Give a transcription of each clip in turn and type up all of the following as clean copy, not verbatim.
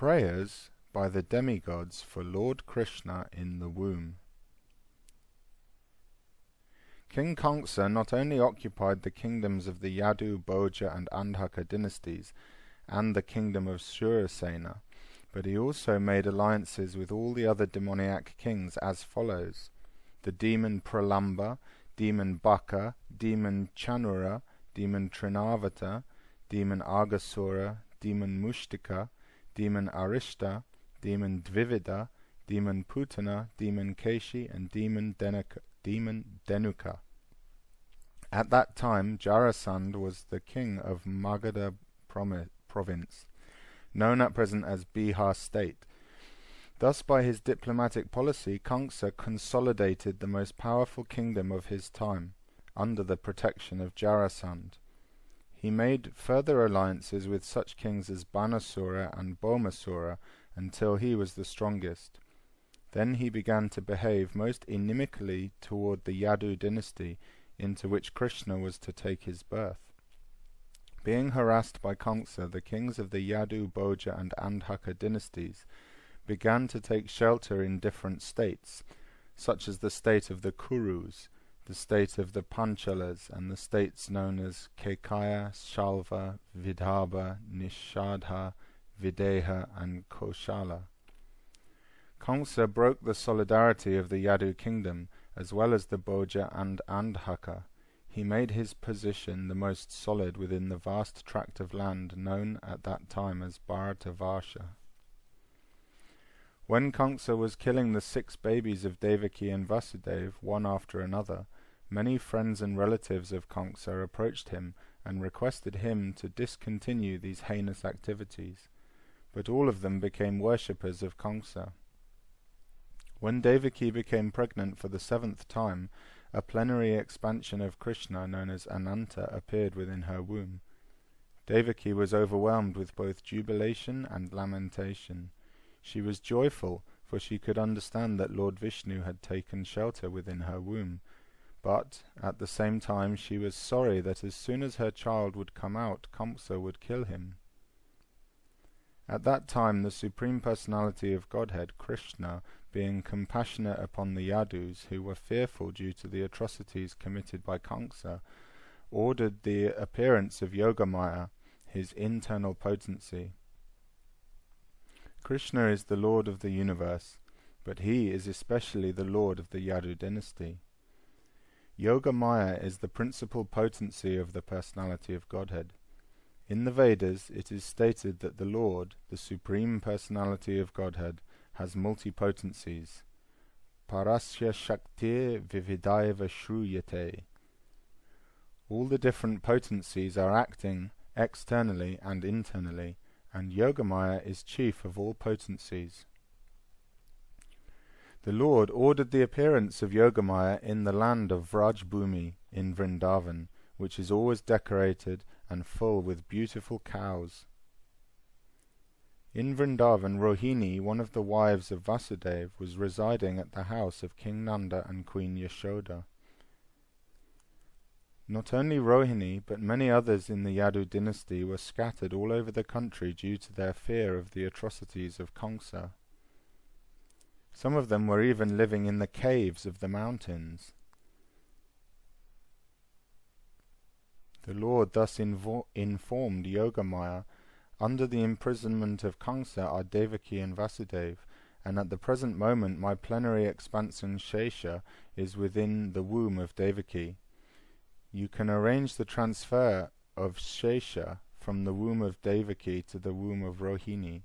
Prayers by the Demigods for Lord Krishna in the womb. King Krsna not only occupied the kingdoms of the Yadu, Bhoja and Andhaka dynasties and the kingdom of Shurasena, but he also made alliances with all the other demoniac kings as follows: the demon Pralamba, demon Baka, demon Chanura, demon Trinavata, demon Agasura, demon Mushtika, demon Arishta, demon Dvivida, demon Putana, demon Keshi, and demon Denuka. At that time Jarasandh was the king of Magadha province, known at present as Bihar state. Thus by his diplomatic policy Krsna consolidated the most powerful kingdom of his time, under the protection of Jarasandh. He made further alliances with such kings as Banasura and Bhaumasura until he was the strongest. Then he began to behave most inimically toward the Yadu dynasty, into which Krishna was to take his birth. Being harassed by Krsna, the kings of the Yadu, Bhoja and Andhaka dynasties began to take shelter in different states, such as the state of the Kurus, the state of the Panchalas, and the states known as Kekaya, Shalva, Vidarbha, Nishadha, Videha, and Koshala. Krsna broke the solidarity of the Yadu kingdom, as well as the Bhoja and Andhaka. He made his position the most solid within the vast tract of land known at that time as Bharatavarsha. When Krsna was killing the 6 babies of Devaki and Vasudeva, one after another, many friends and relatives of Krsna approached him and requested him to discontinue these heinous activities, but all of them became worshippers of Krsna. When Devaki became pregnant for the 7th time, a plenary expansion of Krishna known as Ananta appeared within her womb. Devaki was overwhelmed with both jubilation and lamentation. She was joyful, for she could understand that Lord Vishnu had taken shelter within her womb, but at the same time she was sorry that as soon as her child would come out, Krsna would kill him. At that time the Supreme Personality of Godhead, Krishna, being compassionate upon the Yadus, who were fearful due to the atrocities committed by Krsna, ordered the appearance of Yogamaya, his internal potency. Krishna is the Lord of the universe, but he is especially the Lord of the Yadu dynasty. Yogamaya is the principal potency of the Personality of Godhead. In the Vedas it is stated that the Lord, the Supreme Personality of Godhead, has multipotencies. Parasya Shaktir Vividaiva Shruyate. All the different potencies are acting externally and internally, and Yogamaya is chief of all potencies. The Lord ordered the appearance of Yogamaya in the land of Vrajbhumi in Vrindavan, which is always decorated and full with beautiful cows. In Vrindavan, Rohini, one of the wives of Vasudeva, was residing at the house of King Nanda and Queen Yashoda. Not only Rohini, but many others in the Yadu dynasty were scattered all over the country due to their fear of the atrocities of Krsna. Some of them were even living in the caves of the mountains. The Lord thus informed Yogamaya, "Under the imprisonment of Krsna are Devaki and Vasudeva, and at the present moment my plenary expansion Shesha is within the womb of Devaki. You can arrange the transfer of Shesha from the womb of Devaki to the womb of Rohini.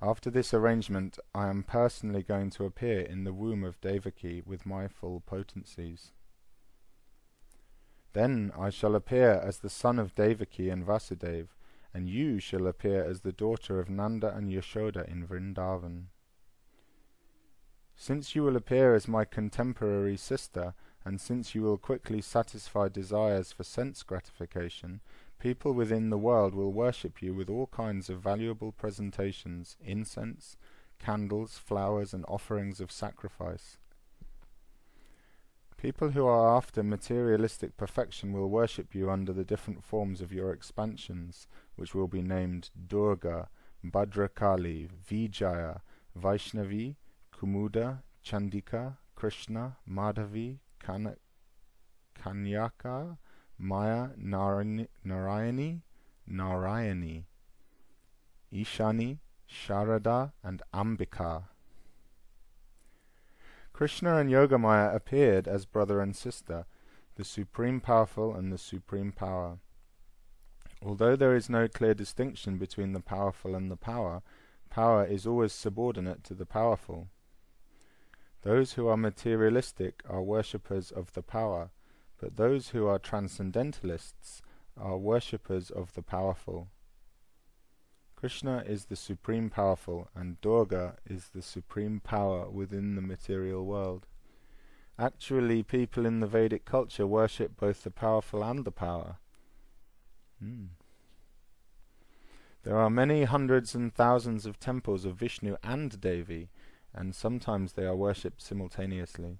After this arrangement I am personally going to appear in the womb of Devaki with my full potencies. Then I shall appear as the son of Devaki and Vasudeva, and you shall appear as the daughter of Nanda and Yashoda in Vrindavan. Since you will appear as my contemporary sister, and since you will quickly satisfy desires for sense gratification, people within the world will worship you with all kinds of valuable presentations, incense, candles, flowers, and offerings of sacrifice. People who are after materialistic perfection will worship you under the different forms of your expansions, which will be named Durga, Bhadrakali, Vijaya, Vaishnavi, Kumuda, Chandika, Krishna, Madhavi, Kanyaka, Maya, Narayani, Ishani, Sharada, and Ambika. Krishna and Yogamaya appeared as brother and sister, the Supreme Powerful and the Supreme Power. Although there is no clear distinction between the powerful and the power, power is always subordinate to the powerful. Those who are materialistic are worshippers of the power, but those who are transcendentalists are worshippers of the powerful. Krishna is the Supreme Powerful, and Durga is the Supreme Power within the material world. Actually, people in the Vedic culture worship both the powerful and the power. There are many hundreds and thousands of temples of Vishnu and Devi, and sometimes they are worshipped simultaneously.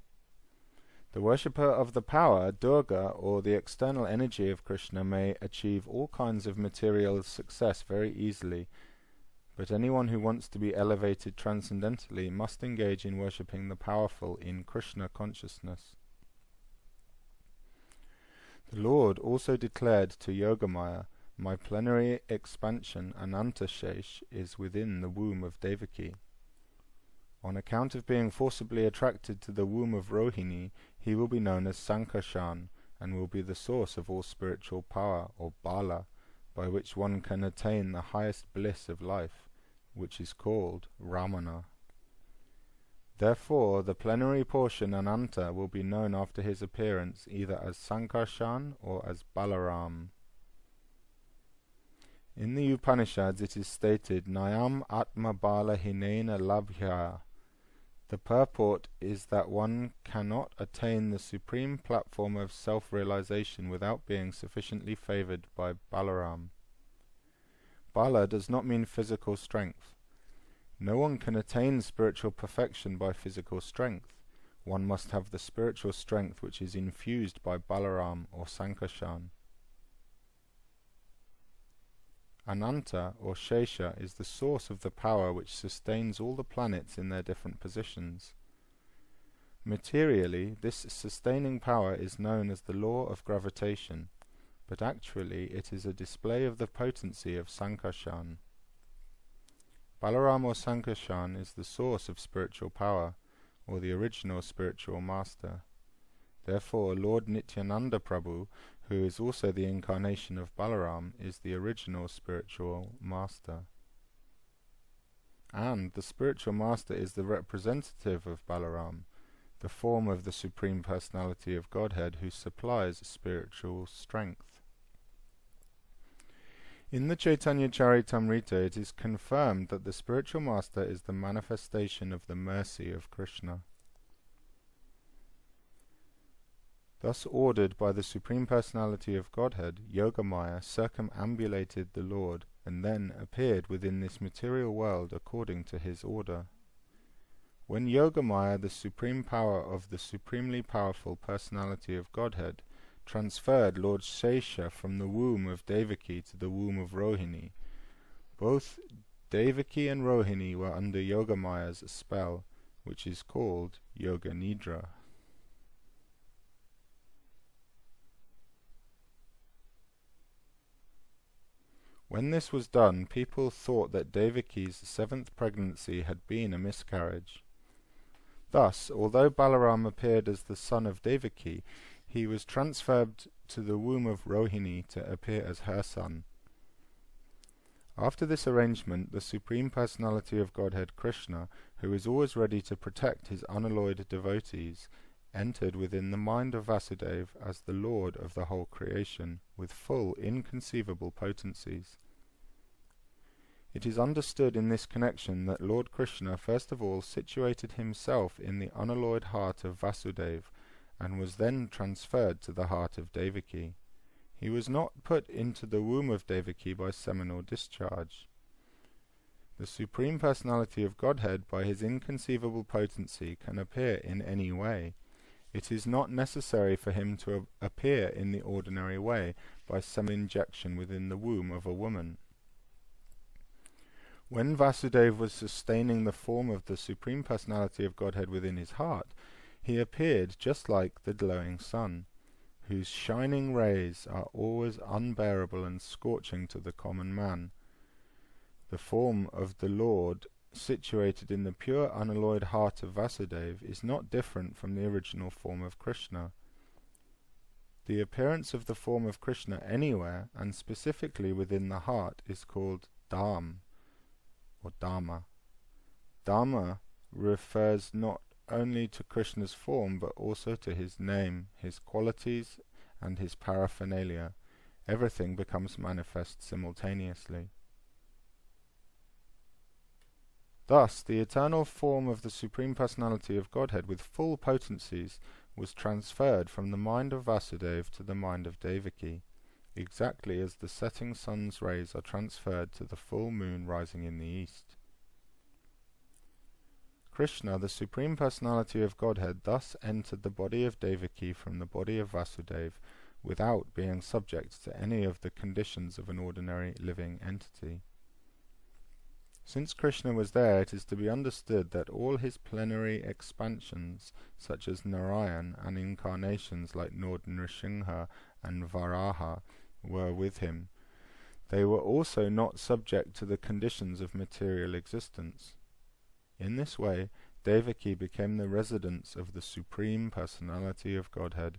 The worshipper of the power, Durga, or the external energy of Krishna, may achieve all kinds of material success very easily, but anyone who wants to be elevated transcendentally must engage in worshipping the powerful in Krishna consciousness. The Lord also declared to Yogamaya, "My plenary expansion, Anantashesh, is within the womb of Devaki." On account of being forcibly attracted to the womb of Rohini, he will be known as Sankarshan, and will be the source of all spiritual power, or bala, by which one can attain the highest bliss of life, which is called Ramana. Therefore, the plenary portion Ananta will be known after his appearance either as Sankarshan or as Balaram. In the Upanishads it is stated, Nayam Atma Bala Hinena Labhya. The purport is that one cannot attain the supreme platform of self-realization without being sufficiently favored by Balaram. Bala does not mean physical strength. No one can attain spiritual perfection by physical strength. One must have the spiritual strength which is infused by Balaram or Sankarshan. Ananta or Shesha is the source of the power which sustains all the planets in their different positions. Materially, this sustaining power is known as the law of gravitation, but actually it is a display of the potency of Sankarshan. Balaram or Sankarshan is the source of spiritual power, or the original spiritual master. Therefore, Lord Nityananda Prabhu, who is also the incarnation of Balaram, is the original spiritual master. And the spiritual master is the representative of Balaram, the form of the Supreme Personality of Godhead who supplies spiritual strength. In the Chaitanya Charitamrita it is confirmed that the spiritual master is the manifestation of the mercy of Krishna. Thus ordered by the Supreme Personality of Godhead, Yogamaya circumambulated the Lord and then appeared within this material world according to his order. When Yogamaya, the supreme power of the supremely powerful Personality of Godhead, transferred Lord Shesha from the womb of Devaki to the womb of Rohini, both Devaki and Rohini were under Yogamaya's spell, which is called Yoga Nidra. When this was done, people thought that Devaki's seventh pregnancy had been a miscarriage. Thus, although Balaram appeared as the son of Devaki, he was transferred to the womb of Rohini to appear as her son. After this arrangement, the Supreme Personality of Godhead Krishna, who is always ready to protect his unalloyed devotees, entered within the mind of Vasudeva as the Lord of the whole creation, with full inconceivable potencies. It is understood in this connection that Lord Krishna first of all situated himself in the unalloyed heart of Vasudeva, and was then transferred to the heart of Devaki. He was not put into the womb of Devaki by seminal discharge. The Supreme Personality of Godhead, by his inconceivable potency, can appear in any way. It is not necessary for him to appear in the ordinary way, by seminal injection within the womb of a woman. When Vasudeva was sustaining the form of the Supreme Personality of Godhead within his heart, he appeared just like the glowing sun, whose shining rays are always unbearable and scorching to the common man. The form of the Lord, situated in the pure unalloyed heart of Vasudeva, is not different from the original form of Krishna. The appearance of the form of Krishna anywhere, and specifically within the heart, is called Dham, or Dharma. Dharma refers not only to Krishna's form, but also to his name, his qualities, and his paraphernalia. Everything becomes manifest simultaneously. Thus, the eternal form of the Supreme Personality of Godhead with full potencies was transferred from the mind of Vasudeva to the mind of Devaki, exactly as the setting sun's rays are transferred to the full moon rising in the east. Krishna, the Supreme Personality of Godhead, thus entered the body of Devaki from the body of Vasudeva without being subject to any of the conditions of an ordinary living entity. Since Krishna was there, it is to be understood that all his plenary expansions, such as Narayan, and incarnations like Lord Nrsimha and Varaha, were with him. They were also not subject to the conditions of material existence. In this way, Devaki became the residence of the Supreme Personality of Godhead,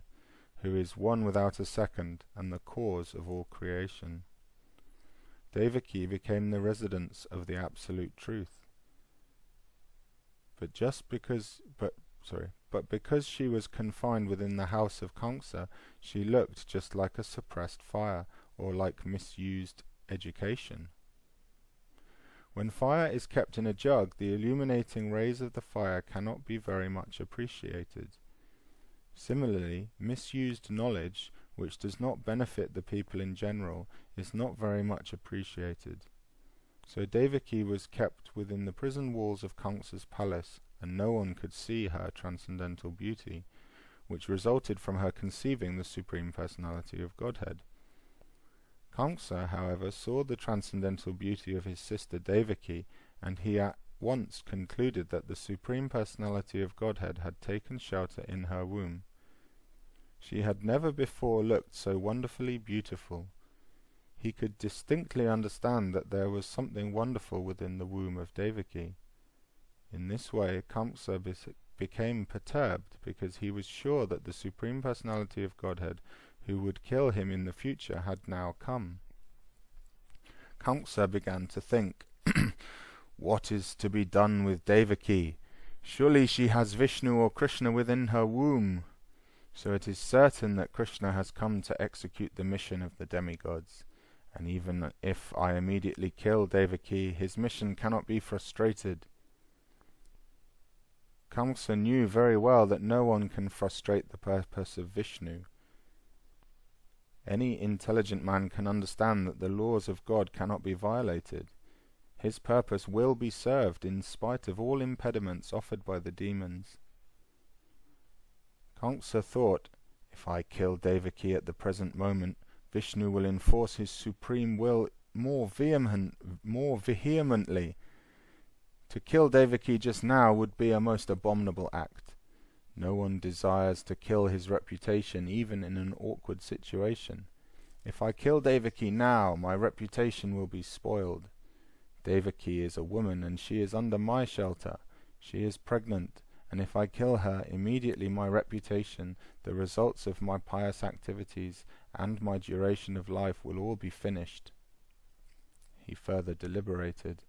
who is one without a second, and the cause of all creation. Devaki became the residence of the Absolute Truth. But because she was confined within the house of Kamsa, she looked just like a suppressed fire, or like misused education. When fire is kept in a jug, the illuminating rays of the fire cannot be very much appreciated. Similarly, misused knowledge, which does not benefit the people in general, is not very much appreciated. So Devaki was kept within the prison walls of Kamsa's palace, and no one could see her transcendental beauty, which resulted from her conceiving the Supreme Personality of Godhead. Kamsa, however, saw the transcendental beauty of his sister Devaki, and he at once concluded that the Supreme Personality of Godhead had taken shelter in her womb. She had never before looked so wonderfully beautiful. He could distinctly understand that there was something wonderful within the womb of Devaki. In this way, Kamsa became perturbed, because he was sure that the Supreme Personality of Godhead, who would kill him in the future, had now come. Kamsa began to think, "What is to be done with Devaki? Surely she has Vishnu or Krishna within her womb. So it is certain that Krishna has come to execute the mission of the demigods, and even if I immediately kill Devaki, his mission cannot be frustrated." Kamsa knew very well that no one can frustrate the purpose of Vishnu. Any intelligent man can understand that the laws of God cannot be violated. His purpose will be served in spite of all impediments offered by the demons. Kamsa thought, "If I kill Devaki at the present moment, Vishnu will enforce his supreme will more vehemently. To kill Devaki just now would be a most abominable act. No one desires to kill his reputation, even in an awkward situation. If I kill Devaki now, my reputation will be spoiled. Devaki is a woman, and she is under my shelter. She is pregnant, and if I kill her, immediately my reputation, the results of my pious activities, and my duration of life will all be finished." He further deliberated.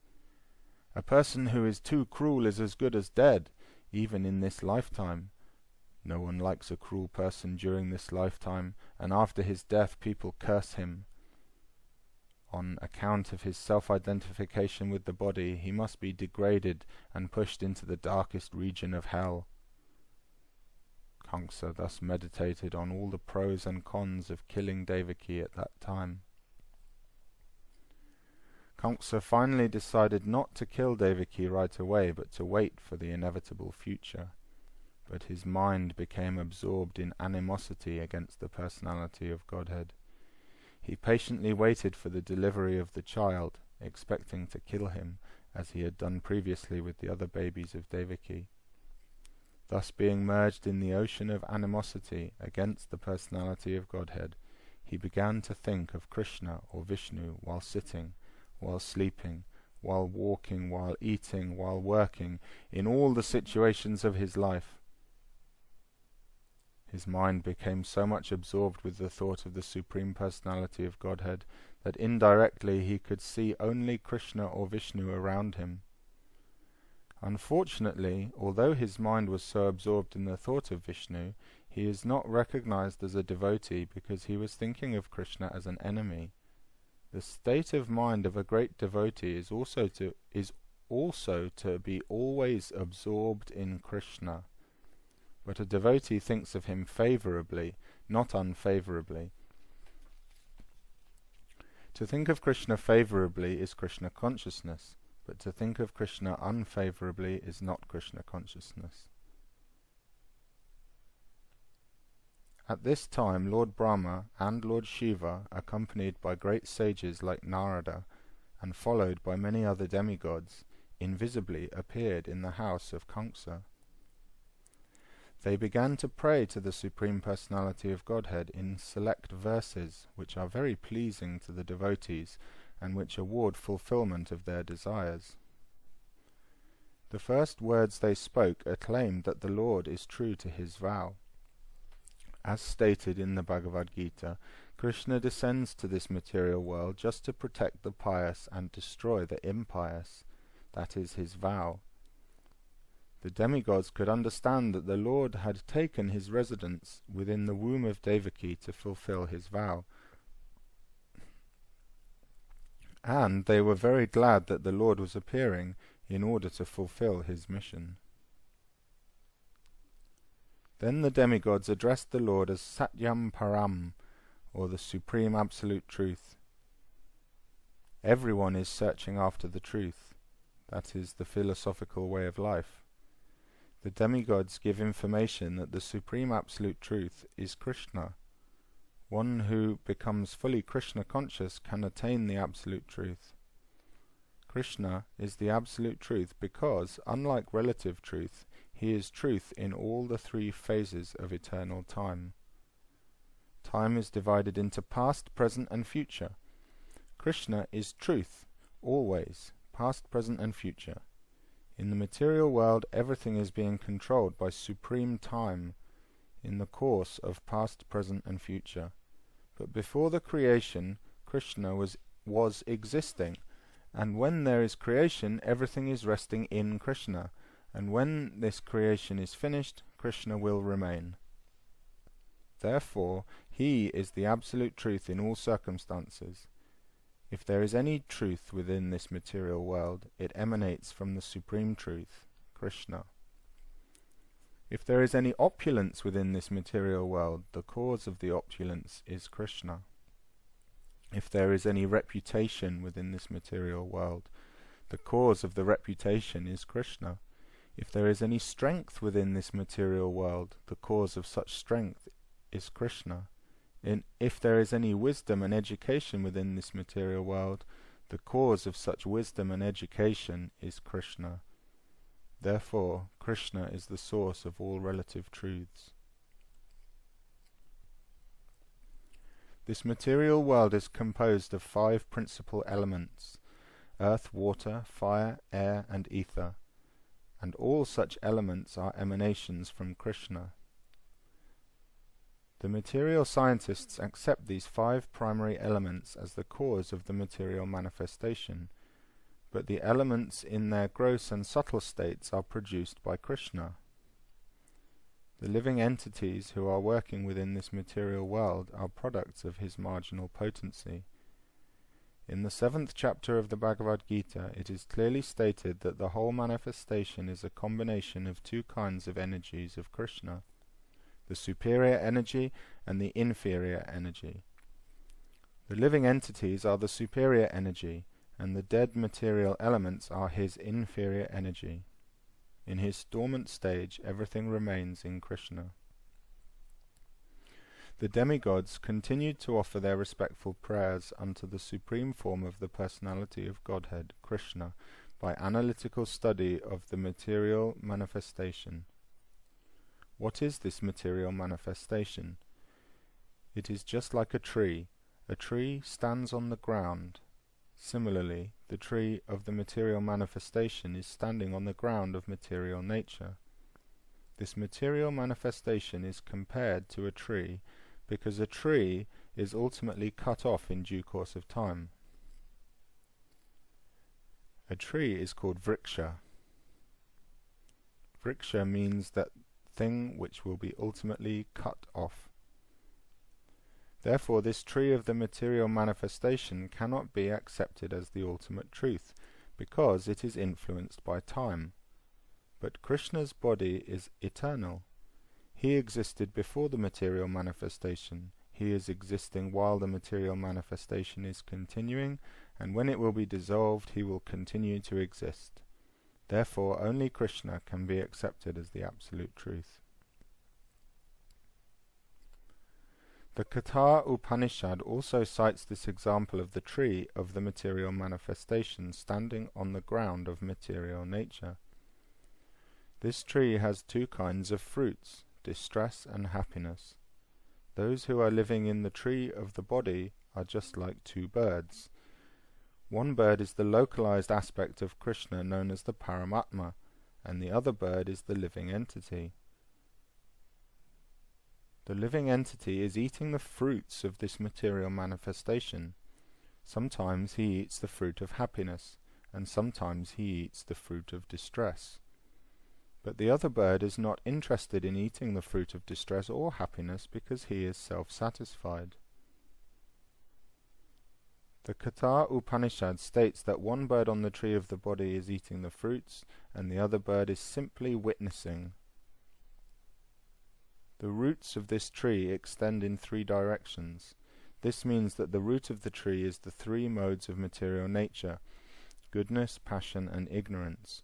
"A person who is too cruel is as good as dead, even in this lifetime. No one likes a cruel person during this lifetime, and after his death people curse him. On account of his self-identification with the body, he must be degraded and pushed into the darkest region of hell." Kamsa thus meditated on all the pros and cons of killing Devaki at that time. Kamsa finally decided not to kill Devaki right away, but to wait for the inevitable future. But his mind became absorbed in animosity against the personality of Godhead. He patiently waited for the delivery of the child, expecting to kill him, as he had done previously with the other babies of Devaki. Thus being merged in the ocean of animosity against the personality of Godhead, he began to think of Krishna or Vishnu while sitting, while sleeping, while walking, while eating, while working, in all the situations of his life. His mind became so much absorbed with the thought of the Supreme Personality of Godhead that indirectly he could see only Krishna or Vishnu around him. Unfortunately, although his mind was so absorbed in the thought of Vishnu, he is not recognized as a devotee because he was thinking of Krishna as an enemy. The state of mind of a great devotee is also to be always absorbed in Krishna. But a devotee thinks of him favorably, not unfavorably. To think of Krishna favorably is Krishna consciousness, but to think of Krishna unfavorably is not Krishna consciousness. At this time Lord Brahma and Lord Shiva, accompanied by great sages like Narada, and followed by many other demigods, invisibly appeared in the house of Kamsa. They began to pray to the Supreme Personality of Godhead in select verses, which are very pleasing to the devotees, and which award fulfillment of their desires. The first words they spoke acclaimed that the Lord is true to his vow. As stated in the Bhagavad Gita, Krishna descends to this material world just to protect the pious and destroy the impious. That is his vow. The demigods could understand that the Lord had taken his residence within the womb of Devaki to fulfill his vow, and they were very glad that the Lord was appearing in order to fulfill his mission. Then the demigods addressed the Lord as Satyam Param, or the Supreme Absolute Truth. Everyone is searching after the truth. That is the philosophical way of life. The demigods give information that the Supreme Absolute Truth is Krishna. One who becomes fully Krishna conscious can attain the Absolute Truth. Krishna is the Absolute Truth because, unlike relative truth, he is truth in all the three phases of eternal time. Time is divided into past, present and future. Krishna is truth, always, past, present and future. In the material world, everything is being controlled by supreme time in the course of past, present and future. But before the creation, Krishna was existing, and when there is creation, everything is resting in Krishna, and when this creation is finished, Krishna will remain. Therefore, he is the absolute truth in all circumstances. If there is any truth within this material world, it emanates from the Supreme Truth, Krishna. If there is any opulence within this material world, the cause of the opulence is Krishna. If there is any reputation within this material world, the cause of the reputation is Krishna. If there is any strength within this material world, the cause of such strength is Krishna. If there is any wisdom and education within this material world, the cause of such wisdom and education is Krishna. Therefore, Krishna is the source of all relative truths. This material world is composed of 5 principal elements: earth, water, fire, air, and ether, and all such elements are emanations from Krishna. The material scientists accept these 5 primary elements as the cause of the material manifestation, but the elements in their gross and subtle states are produced by Krishna. The living entities who are working within this material world are products of his marginal potency. In the 7th chapter of the Bhagavad Gita, it is clearly stated that the whole manifestation is a combination of 2 kinds of energies of Krishna: the superior energy and the inferior energy. The living entities are the superior energy, and the dead material elements are his inferior energy. In his dormant stage, everything remains in Krishna. The demigods continued to offer their respectful prayers unto the supreme form of the personality of Godhead, Krishna, by analytical study of the material manifestation. What is this material manifestation? It is just like a tree. A tree stands on the ground. Similarly, the tree of the material manifestation is standing on the ground of material nature. This material manifestation is compared to a tree because a tree is ultimately cut off in due course of time. A tree is called vriksha. Vriksha means that thing which will be ultimately cut off. Therefore, this tree of the material manifestation cannot be accepted as the ultimate truth, because it is influenced by time. But Krishna's body is eternal. He existed before the material manifestation. He is existing while the material manifestation is continuing, and when it will be dissolved, he will continue to exist. Therefore, only Krishna can be accepted as the absolute truth. The Katha Upanishad also cites this example of the tree of the material manifestation standing on the ground of material nature. This tree has two kinds of fruits, distress and happiness. Those who are living in the tree of the body are just like two birds. One bird is the localized aspect of Krishna known as the Paramatma, and the other bird is the living entity. The living entity is eating the fruits of this material manifestation. Sometimes he eats the fruit of happiness, and sometimes he eats the fruit of distress. But the other bird is not interested in eating the fruit of distress or happiness because he is self-satisfied. The Katha Upanishad states that one bird on the tree of the body is eating the fruits, and the other bird is simply witnessing. The roots of this tree extend in three directions. This means that the root of the tree is the three modes of material nature: goodness, passion, and ignorance.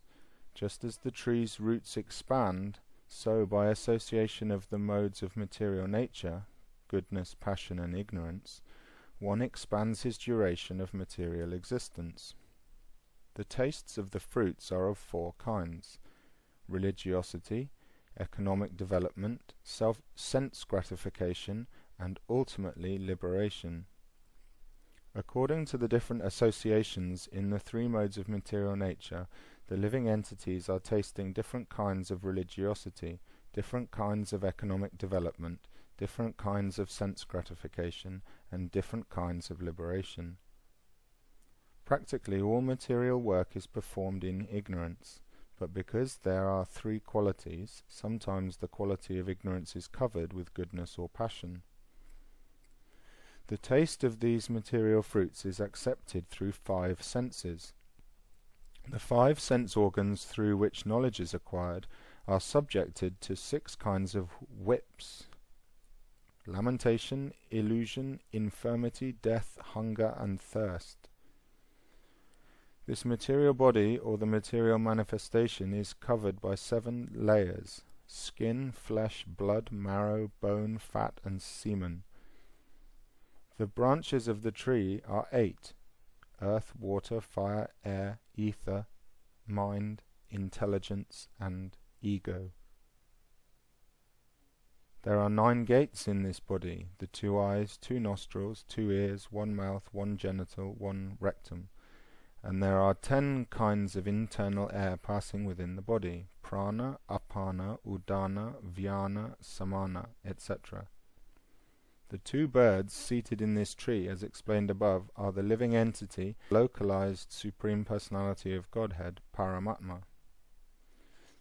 Just as the tree's roots expand, so by association of the modes of material nature, goodness, passion, and ignorance, one expands his duration of material existence. The tastes of the fruits are of four kinds: religiosity, economic development, sense gratification, and ultimately liberation. According to the different associations in the three modes of material nature, the living entities are tasting different kinds of religiosity, different kinds of economic development, different kinds of sense gratification, and different kinds of liberation. Practically all material work is performed in ignorance. But because there are three qualities, sometimes the quality of ignorance is covered with goodness or passion. The taste of these material fruits is accepted through 5 senses. The 5 sense organs through which knowledge is acquired are subjected to 6 kinds of whips: lamentation, illusion, infirmity, death, hunger, and thirst. This material body, or the material manifestation, is covered by 7 layers: skin, flesh, blood, marrow, bone, fat, and semen. The branches of the tree are 8: earth, water, fire, air, ether, mind, intelligence, and ego. There are 9 gates in this body: the 2 eyes, 2 nostrils, 2 ears, 1 mouth, 1 genital, 1 rectum. And there are 10 kinds of internal air passing within the body: prana, apana, udana, vyana, samana, etc. The 2 birds seated in this tree, as explained above, are the living entity, localized Supreme Personality of Godhead, Paramatma.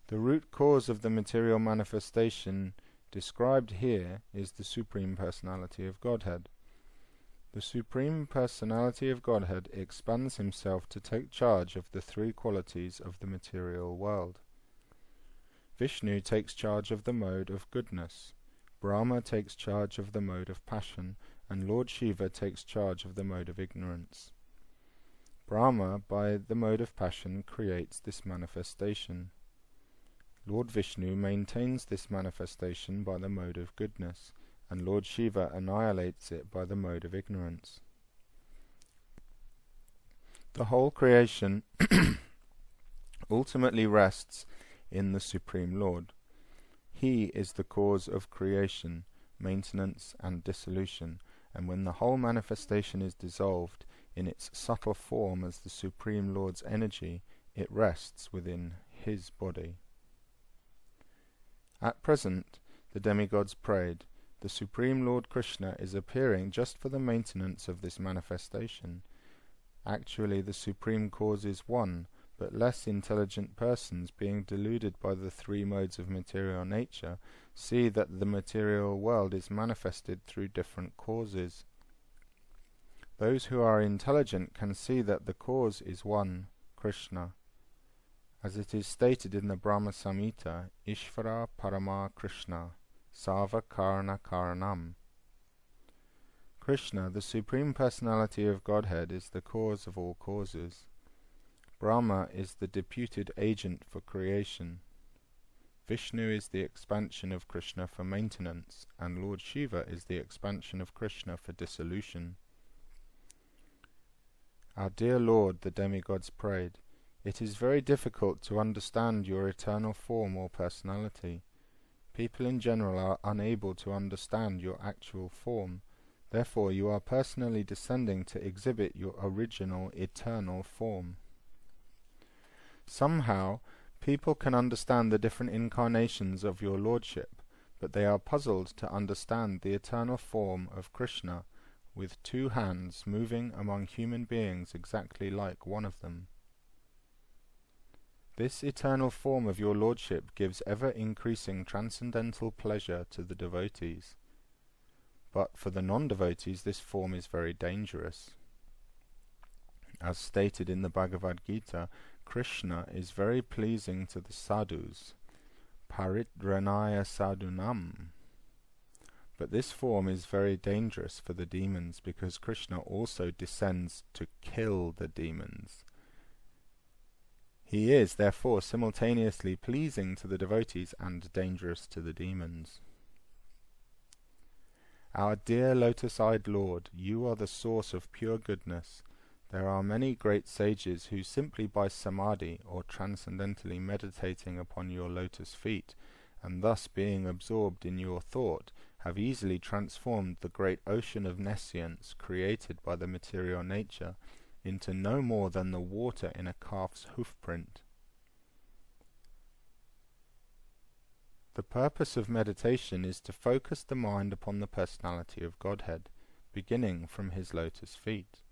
The root cause of the material manifestation described here is the Supreme Personality of Godhead. The Supreme Personality of Godhead expands himself to take charge of the 3 qualities of the material world. Vishnu takes charge of the mode of goodness, Brahma takes charge of the mode of passion, and Lord Shiva takes charge of the mode of ignorance. Brahma, by the mode of passion, creates this manifestation. Lord Vishnu maintains this manifestation by the mode of goodness, and Lord Shiva annihilates it by the mode of ignorance. The whole creation ultimately rests in the Supreme Lord. He is the cause of creation, maintenance, and dissolution, and when the whole manifestation is dissolved in its subtle form as the Supreme Lord's energy, it rests within his body. At present, the demigods prayed, the Supreme Lord Krishna is appearing just for the maintenance of this manifestation. Actually, the Supreme Cause is one, but less intelligent persons, being deluded by the three modes of material nature, see that the material world is manifested through different causes. Those who are intelligent can see that the cause is one, Krishna. As it is stated in the Brahma Samhita, Ishvara Parama Krishna, Sava Karana Karanam. Krishna, the Supreme Personality of Godhead, is the cause of all causes. Brahma is the deputed agent for creation. Vishnu is the expansion of Krishna for maintenance, and Lord Shiva is the expansion of Krishna for dissolution. Our dear Lord, the demigods prayed, it is very difficult to understand your eternal form or personality. People in general are unable to understand your actual form. Therefore, you are personally descending to exhibit your original eternal form. Somehow, people can understand the different incarnations of your lordship, but they are puzzled to understand the eternal form of Krishna, with two hands moving among human beings exactly like one of them. This eternal form of your lordship gives ever-increasing transcendental pleasure to the devotees. But for the non-devotees this form is very dangerous. As stated in the Bhagavad Gita, Krishna is very pleasing to the sadhus, paridranaya sadhunam. But this form is very dangerous for the demons, because Krishna also descends to kill the demons. He is, therefore, simultaneously pleasing to the devotees and dangerous to the demons. Our dear lotus-eyed Lord, you are the source of pure goodness. There are many great sages who simply by samadhi, or transcendentally meditating upon your lotus feet, and thus being absorbed in your thought, have easily transformed the great ocean of nescience created by the material nature into no more than the water in a calf's hoofprint. The purpose of meditation is to focus the mind upon the personality of Godhead, beginning from his lotus feet.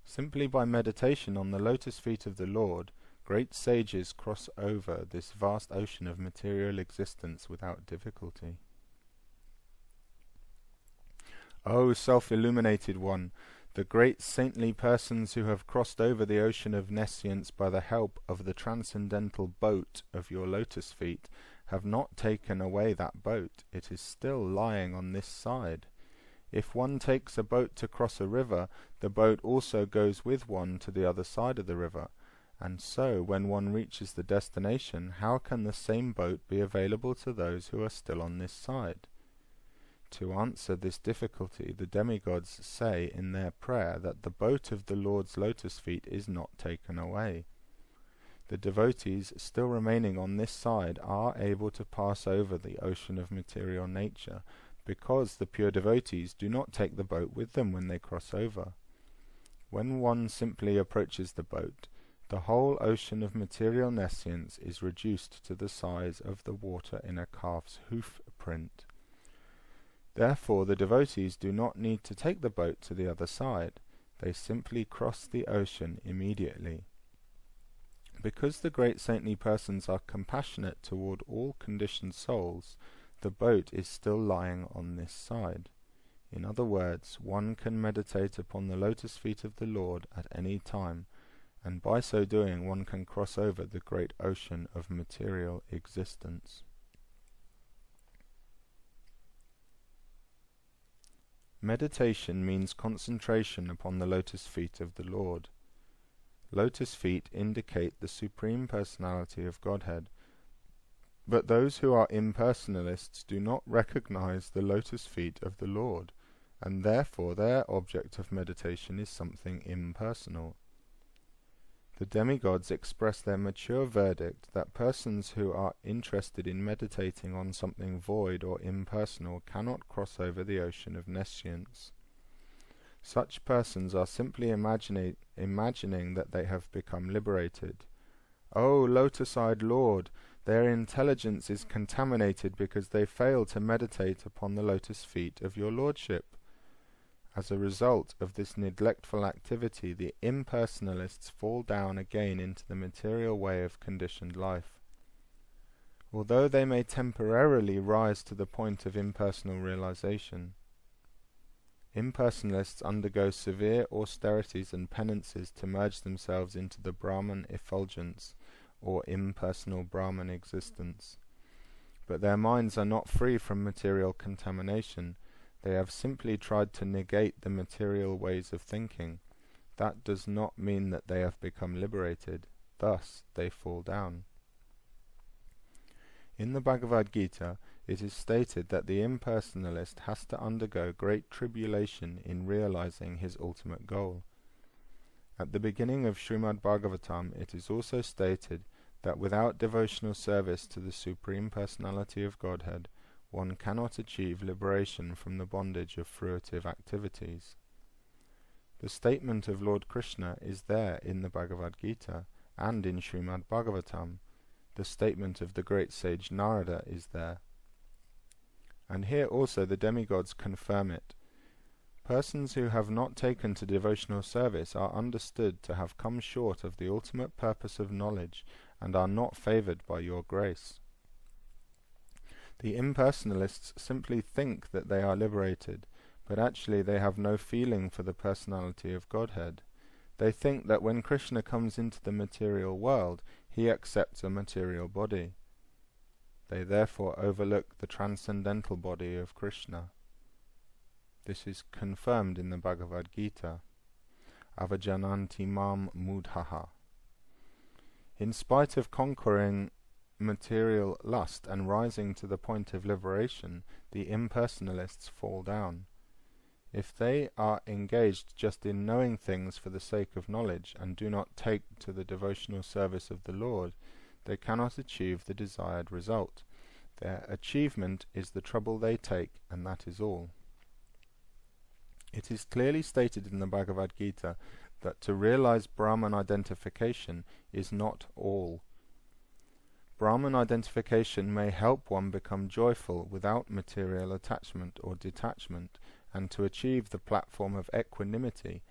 Simply by meditation on the lotus feet of the Lord, great sages cross over this vast ocean of material existence without difficulty. O self-illuminated one, the great saintly persons who have crossed over the ocean of nescience by the help of the transcendental boat of your lotus feet have not taken away that boat. It is still lying on this side. If one takes a boat to cross a river, the boat also goes with one to the other side of the river, and so when one reaches the destination, how can the same boat be available to those who are still on this side? To answer this difficulty, the demigods say in their prayer that the boat of the Lord's lotus feet is not taken away. The devotees still remaining on this side are able to pass over the ocean of material nature, because the pure devotees do not take the boat with them when they cross over. When one simply approaches the boat, the whole ocean of material nescience is reduced to the size of the water in a calf's hoof print. Therefore the devotees do not need to take the boat to the other side. They simply cross the ocean immediately. Because the great saintly persons are compassionate toward all conditioned souls, the boat is still lying on this side. In other words, one can meditate upon the lotus feet of the Lord at any time, and by so doing one can cross over the great ocean of material existence. Meditation means concentration upon the lotus feet of the Lord. Lotus feet indicate the Supreme Personality of Godhead. But those who are impersonalists do not recognize the lotus feet of the Lord, and therefore their object of meditation is something impersonal. The demigods express their mature verdict that persons who are interested in meditating on something void or impersonal cannot cross over the ocean of nescience. Such persons are simply imagining that they have become liberated. O lotus-eyed Lord, their intelligence is contaminated because they fail to meditate upon the lotus feet of your Lordship. As a result of this neglectful activity, the impersonalists fall down again into the material way of conditioned life. Although they may temporarily rise to the point of impersonal realization, impersonalists undergo severe austerities and penances to merge themselves into the Brahman effulgence, or impersonal Brahman existence. But their minds are not free from material contamination. They have simply tried to negate the material ways of thinking. That does not mean that they have become liberated. Thus they fall down. In the Bhagavad Gita, it is stated that the impersonalist has to undergo great tribulation in realizing his ultimate goal. At the beginning of Srimad Bhagavatam, it is also stated that without devotional service to the Supreme Personality of Godhead, one cannot achieve liberation from the bondage of fruitive activities. The statement of Lord Krishna is there in the Bhagavad Gita and in Srimad Bhagavatam. The statement of the great sage Narada is there. And here also the demigods confirm it. Persons who have not taken to devotional service are understood to have come short of the ultimate purpose of knowledge and are not favoured by your grace. The impersonalists simply think that they are liberated, but actually they have no feeling for the personality of Godhead. They think that when Krishna comes into the material world, he accepts a material body. They therefore overlook the transcendental body of Krishna. This is confirmed in the Bhagavad Gita. Avajananti mam mudhaha. In spite of conquering material lust and rising to the point of liberation, the impersonalists fall down. If they are engaged just in knowing things for the sake of knowledge and do not take to the devotional service of the Lord, they cannot achieve the desired result. Their achievement is the trouble they take, and that is all. It is clearly stated in the Bhagavad Gita that to realize Brahman identification is not all. Brahman identification may help one become joyful without material attachment or detachment, and to achieve the platform of equanimity,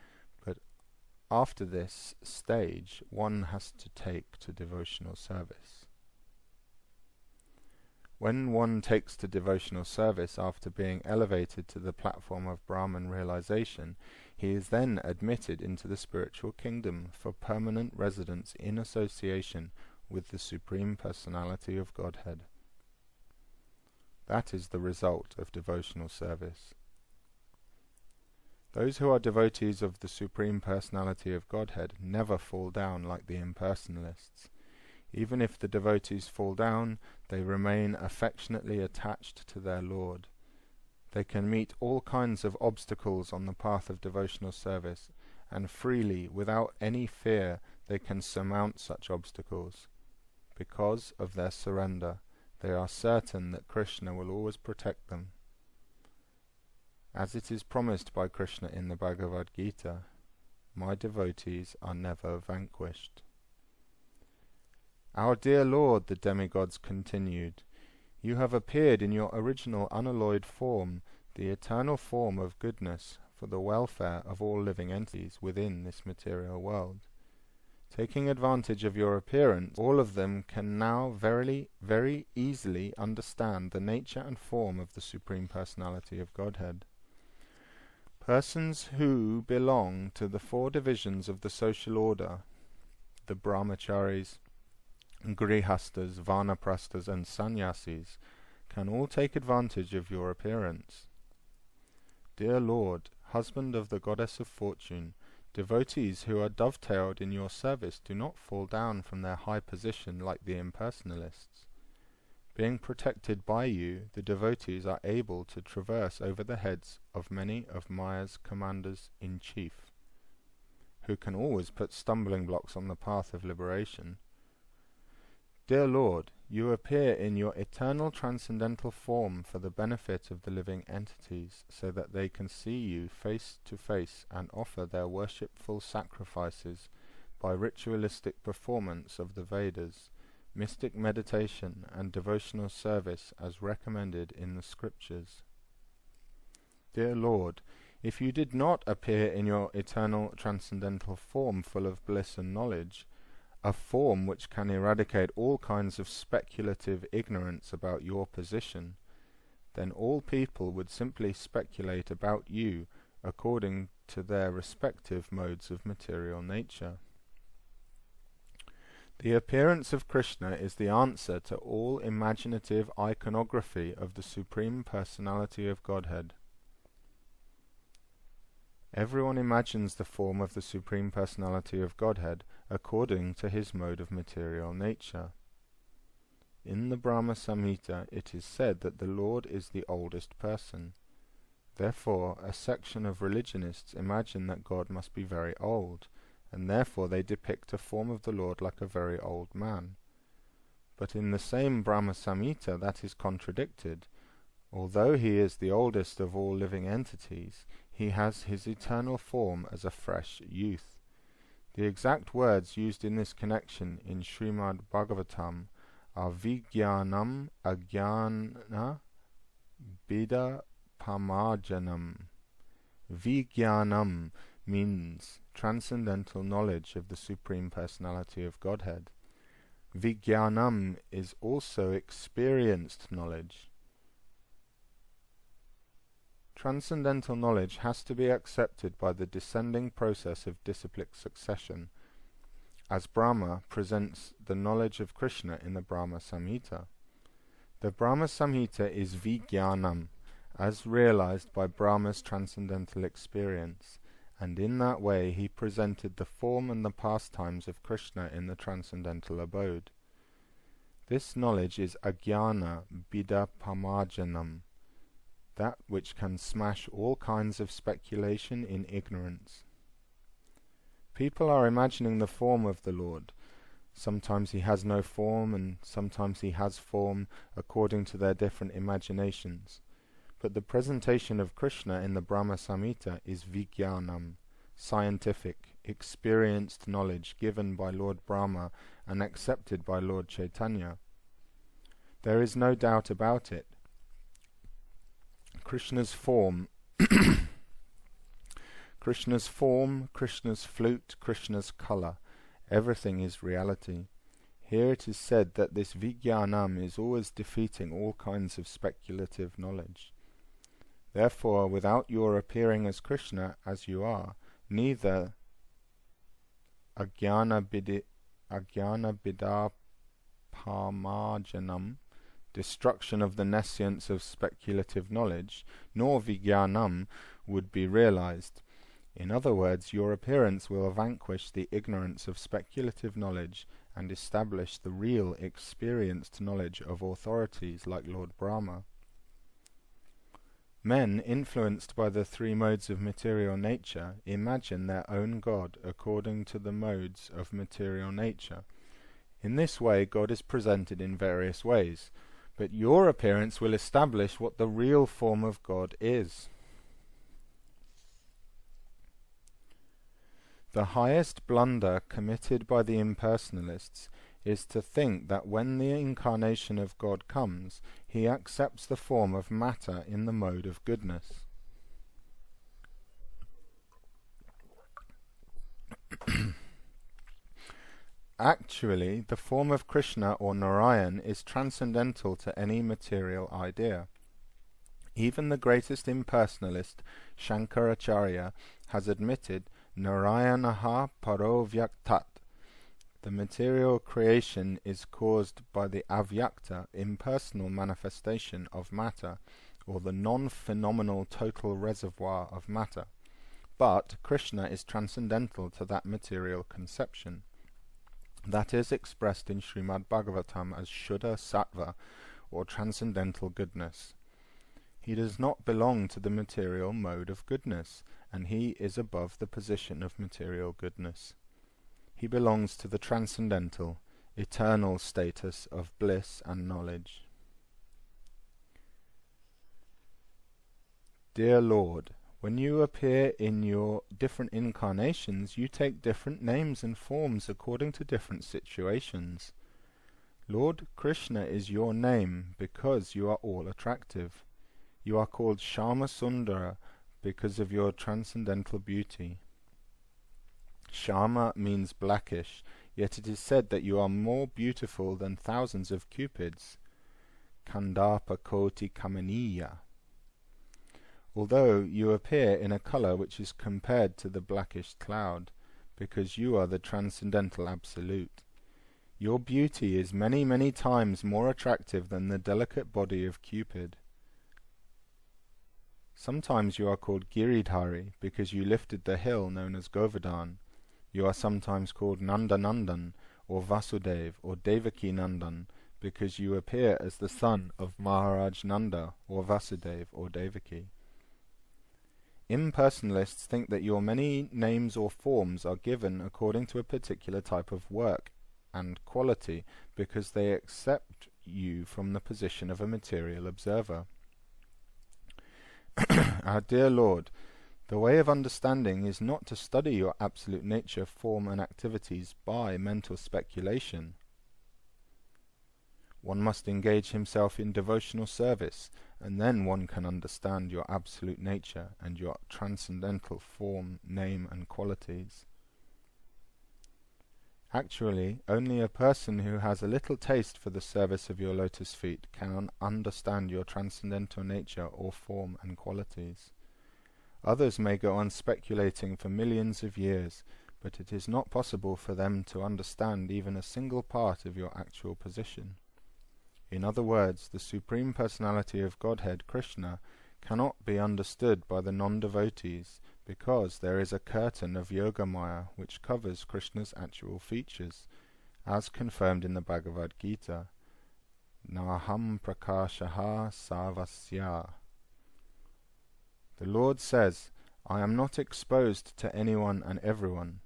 but after this stage one has to take to devotional service. When one takes to devotional service after being elevated to the platform of Brahman realization, he is then admitted into the spiritual kingdom for permanent residence in association with the Supreme Personality of Godhead. That is the result of devotional service. Those who are devotees of the Supreme Personality of Godhead never fall down like the impersonalists. Even if the devotees fall down, they remain affectionately attached to their Lord. They can meet all kinds of obstacles on the path of devotional service, and freely, without any fear, they can surmount such obstacles. Because of their surrender, they are certain that Krishna will always protect them. As it is promised by Krishna in the Bhagavad Gita, my devotees are never vanquished. Our dear Lord, the demigods continued, you have appeared in your original unalloyed form, the eternal form of goodness, for the welfare of all living entities within this material world. Taking advantage of your appearance, all of them can now very easily understand the nature and form of the Supreme Personality of Godhead. Persons who belong to the four divisions of the social order, the brahmacharis, grihastas, vanaprasthas and sannyasis, can all take advantage of your appearance. Dear Lord, husband of the goddess of fortune, devotees who are dovetailed in your service do not fall down from their high position like the impersonalists. Being protected by you, the devotees are able to traverse over the heads of many of Maya's commanders-in-chief, who can always put stumbling blocks on the path of liberation. Dear Lord, you appear in your eternal transcendental form for the benefit of the living entities, so that they can see you face to face and offer their worshipful sacrifices by ritualistic performance of the Vedas, mystic meditation and devotional service as recommended in the scriptures. Dear Lord, if you did not appear in your eternal transcendental form full of bliss and knowledge, a form which can eradicate all kinds of speculative ignorance about your position, then all people would simply speculate about you according to their respective modes of material nature. The appearance of Krishna is the answer to all imaginative iconography of the Supreme Personality of Godhead. Everyone imagines the form of the Supreme Personality of Godhead according to his mode of material nature. In the Brahma Samhita it is said that the Lord is the oldest person. Therefore, a section of religionists imagine that God must be very old, and therefore they depict a form of the Lord like a very old man. But in the same Brahma Samhita that is contradicted. Although he is the oldest of all living entities, he has his eternal form as a fresh youth. The exact words used in this connection in Srimad Bhagavatam are Vijnanam Ajnana Bida Pamajanam. Vijnanam means transcendental knowledge of the Supreme Personality of Godhead. Vijnanam is also experienced knowledge. Transcendental knowledge has to be accepted by the descending process of disciplic succession, as Brahma presents the knowledge of Krishna in the Brahma Samhita. The Brahma Samhita is Vijnanam, as realized by Brahma's transcendental experience, and in that way he presented the form and the pastimes of Krishna in the transcendental abode. This knowledge is Ajnana Bida Pamajanam, that which can smash all kinds of speculation in ignorance. People are imagining the form of the Lord. Sometimes he has no form, and sometimes he has form, according to their different imaginations. But the presentation of Krishna in the Brahma Samhita is Vijnanam, scientific, experienced knowledge given by Lord Brahma and accepted by Lord Chaitanya. There is no doubt about it. Krishna's form, Krishna's flute, Krishna's colour, everything is reality. Here it is said that this Vijnanam is always defeating all kinds of speculative knowledge. Therefore, without your appearing as Krishna as you are, neither Ajnana Bida Pamajanam, destruction of the nescience of speculative knowledge, nor Vijnanam would be realized. In other words, your appearance will vanquish the ignorance of speculative knowledge and establish the real experienced knowledge of authorities like Lord Brahma. Men, influenced by the three modes of material nature, imagine their own God according to the modes of material nature. In this way, God is presented in various ways, but your appearance will establish what the real form of God is. The highest blunder committed by the impersonalists is to think that when the incarnation of God comes, he accepts the form of matter in the mode of goodness. Actually, the form of Krishna or Narayan is transcendental to any material idea. Even the greatest impersonalist, Shankaracharya, has admitted Narayanaha Paro Vyaktat. The material creation is caused by the avyakta, impersonal manifestation of matter, or the non-phenomenal total reservoir of matter. But Krishna is transcendental to that material conception. That is expressed in Srimad Bhagavatam as Shuddha Sattva, or transcendental goodness. He does not belong to the material mode of goodness, and he is above the position of material goodness. He belongs to the transcendental, eternal status of bliss and knowledge. Dear Lord, when you appear in your different incarnations, you take different names and forms according to different situations. Lord Krishna is your name because you are all attractive. You are called Shyama Sundara because of your transcendental beauty. Shyama means blackish, yet it is said that you are more beautiful than thousands of cupids. Kandapa Koti Kamaniya. Although you appear in a colour which is compared to the blackish cloud, because you are the transcendental absolute. Your beauty is many, many times more attractive than the delicate body of Cupid. Sometimes you are called Giridhari because you lifted the hill known as Govardhan. You are sometimes called Nanda Nandan or Vasudev or Devaki Nandan because you appear as the son of Maharaj Nanda or Vasudev or Devaki. Impersonalists think that your many names or forms are given according to a particular type of work and quality because they accept you from the position of a material observer. Our dear Lord, the way of understanding is not to study your absolute nature, form and activities by mental speculation. One must engage himself in devotional service, and then one can understand your absolute nature and your transcendental form, name and qualities. Actually, only a person who has a little taste for the service of your lotus feet can understand your transcendental nature or form and qualities. Others may go on speculating for millions of years, but it is not possible for them to understand even a single part of your actual position. In other words, the Supreme Personality of Godhead, Krishna, cannot be understood by the non-devotees, because there is a curtain of Yogamaya which covers Krishna's actual features, as confirmed in the Bhagavad Gita. Naham prakashaha sarvasya. The Lord says, I am not exposed to anyone and everyone.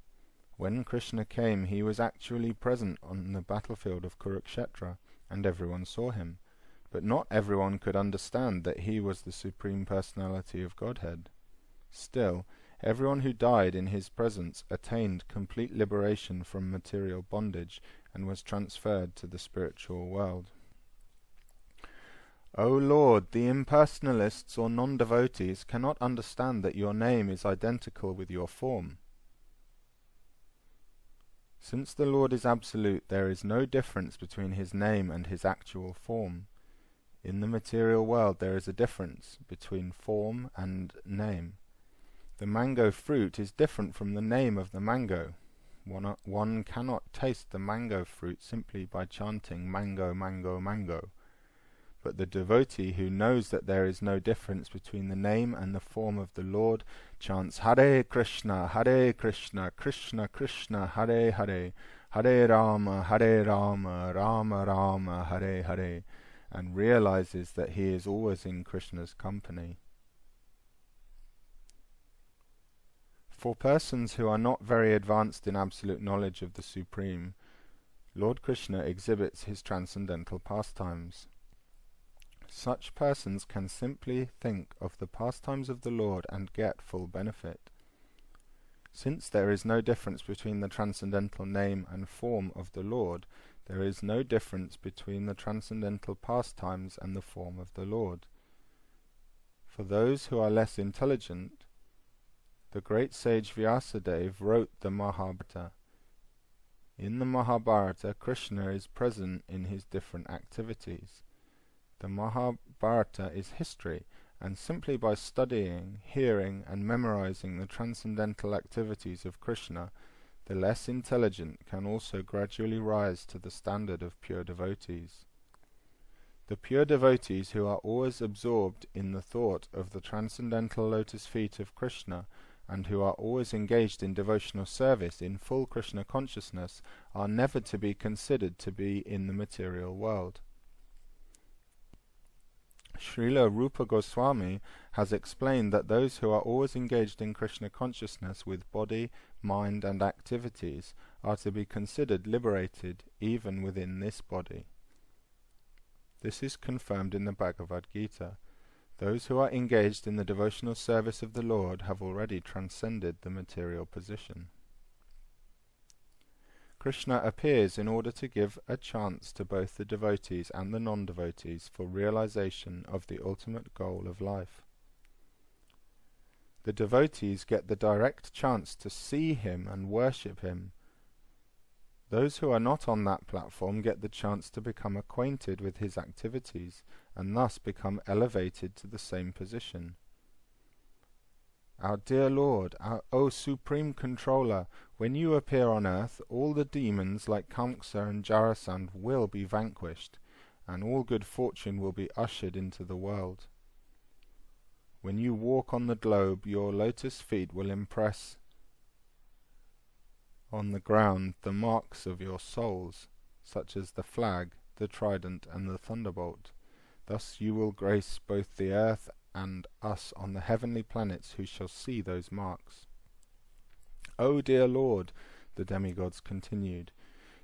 When Krishna came, he was actually present on the battlefield of Kurukshetra, and everyone saw him. But not everyone could understand that he was the Supreme Personality of Godhead. Still, everyone who died in his presence attained complete liberation from material bondage and was transferred to the spiritual world. O Lord, the impersonalists or non-devotees cannot understand that your name is identical with your form. Since the Lord is absolute, there is no difference between his name and his actual form. In the material world there is a difference between form and name. The mango fruit is different from the name of the mango. One cannot taste the mango fruit simply by chanting mango, mango, mango. But the devotee who knows that there is no difference between the name and the form of the Lord chants Hare Krishna, Krishna Krishna, Hare Hare, Hare Rama, Rama Rama, Hare Hare, and realizes that he is always in Krishna's company. For persons who are not very advanced in absolute knowledge of the Supreme, Lord Krishna exhibits his transcendental pastimes. Such persons can simply think of the pastimes of the Lord and get full benefit. Since there is no difference between the transcendental name and form of the Lord, there is no difference between the transcendental pastimes and the form of the Lord. For those who are less intelligent, the great sage Vyasadeva wrote the Mahabharata. In the Mahabharata, Krishna is present in his different activities. The Mahabharata is history, and simply by studying, hearing, and memorizing the transcendental activities of Krishna, the less intelligent can also gradually rise to the standard of pure devotees. The pure devotees who are always absorbed in the thought of the transcendental lotus feet of Krishna, and who are always engaged in devotional service in full Krishna consciousness, are never to be considered to be in the material world. Srila Rupa Goswami has explained that those who are always engaged in Krishna consciousness with body, mind and activities are to be considered liberated even within this body. This is confirmed in the Bhagavad Gita. Those who are engaged in the devotional service of the Lord have already transcended the material position. Krishna appears in order to give a chance to both the devotees and the non-devotees for realization of the ultimate goal of life. The devotees get the direct chance to see him and worship him. Those who are not on that platform get the chance to become acquainted with his activities and thus become elevated to the same position. Our dear Lord, O Supreme Controller, when you appear on earth, all the demons like Kamsa and Jarasandh will be vanquished, and all good fortune will be ushered into the world. When you walk on the globe, your lotus feet will impress on the ground the marks of your souls, such as the flag, the trident, and the thunderbolt. Thus you will grace both the earth and us on the heavenly planets who shall see those marks. O dear Lord, the demigods continued,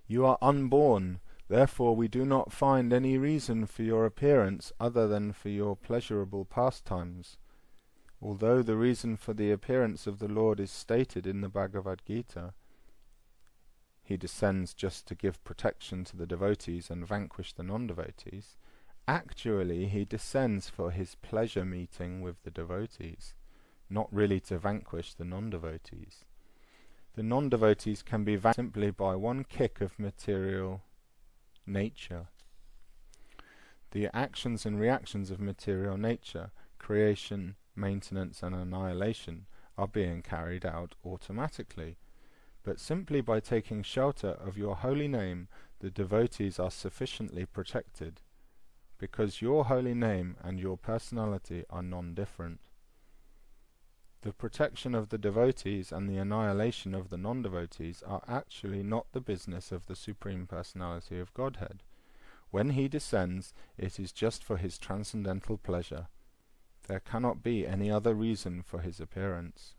you are unborn, therefore we do not find any reason for your appearance other than for your pleasurable pastimes. Although the reason for the appearance of the Lord is stated in the Bhagavad Gita, he descends just to give protection to the devotees and vanquish the non-devotees, actually he descends for his pleasure meeting with the devotees, not really to vanquish the non-devotees. The non-devotees can be vanquished simply by one kick of material nature. The actions and reactions of material nature, creation, maintenance and annihilation, are being carried out automatically. But simply by taking shelter of your holy name, the devotees are sufficiently protected, because your holy name and your personality are non-different. The protection of the devotees and the annihilation of the non-devotees are actually not the business of the Supreme Personality of Godhead. When he descends, it is just for his transcendental pleasure. There cannot be any other reason for his appearance.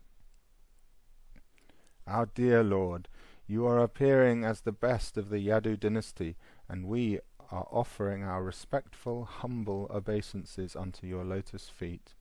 Our dear Lord, you are appearing as the best of the Yadu dynasty, and we are offering our respectful, humble obeisances unto your lotus feet.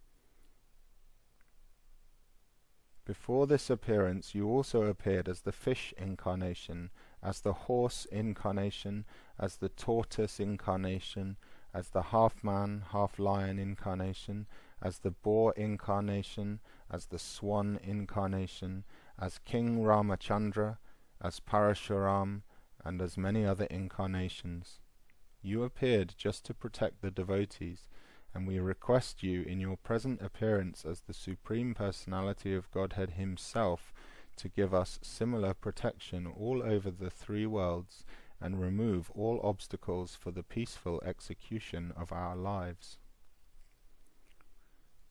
Before this appearance you also appeared as the fish incarnation, as the horse incarnation, as the tortoise incarnation, as the half-man, half-lion incarnation, as the boar incarnation, as the swan incarnation, as King Ramachandra, as Parashuram, and as many other incarnations. You appeared just to protect the devotees, and we request you in your present appearance as the Supreme Personality of Godhead himself to give us similar protection all over the three worlds and remove all obstacles for the peaceful execution of our lives.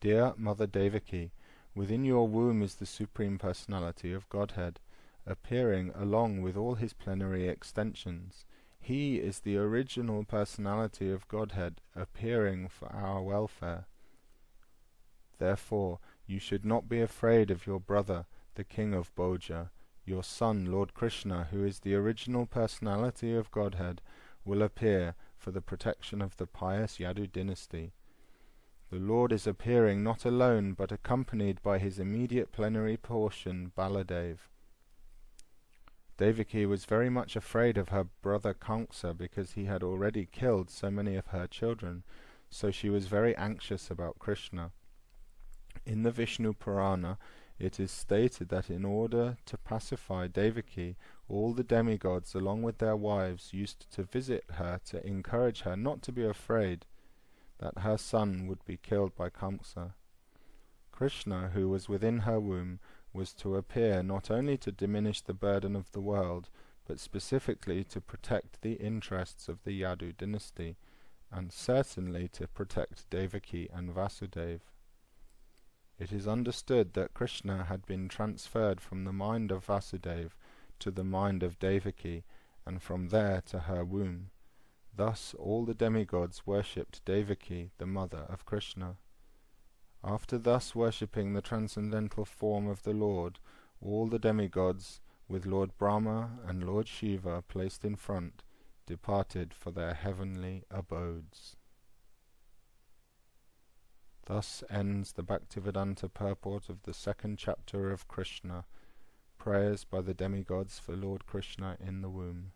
Dear Mother Devaki, within your womb is the Supreme Personality of Godhead, appearing along with all his plenary extensions. He is the original personality of Godhead, appearing for our welfare. Therefore, you should not be afraid of your brother, the King of Bhoja. Your son, Lord Krishna, who is the original personality of Godhead, will appear for the protection of the pious Yadu dynasty. The Lord is appearing not alone, but accompanied by his immediate plenary portion, Baladev. Devaki was very much afraid of her brother Kamsa because he had already killed so many of her children, so she was very anxious about Krishna. In the Vishnu Purana, it is stated that in order to pacify Devaki, all the demigods along with their wives used to visit her to encourage her not to be afraid that her son would be killed by Kamsa. Krishna, who was within her womb, was to appear not only to diminish the burden of the world, but specifically to protect the interests of the Yadu dynasty, and certainly to protect Devaki and Vasudeva. It is understood that Krishna had been transferred from the mind of Vasudeva to the mind of Devaki, and from there to her womb. Thus all the demigods worshipped Devaki, the mother of Krishna. After thus worshipping the transcendental form of the Lord, all the demigods, with Lord Brahma and Lord Shiva placed in front, departed for their heavenly abodes. Thus ends the Bhaktivedanta purport of the second chapter of Krishna, prayers by the demigods for Lord Krishna in the womb.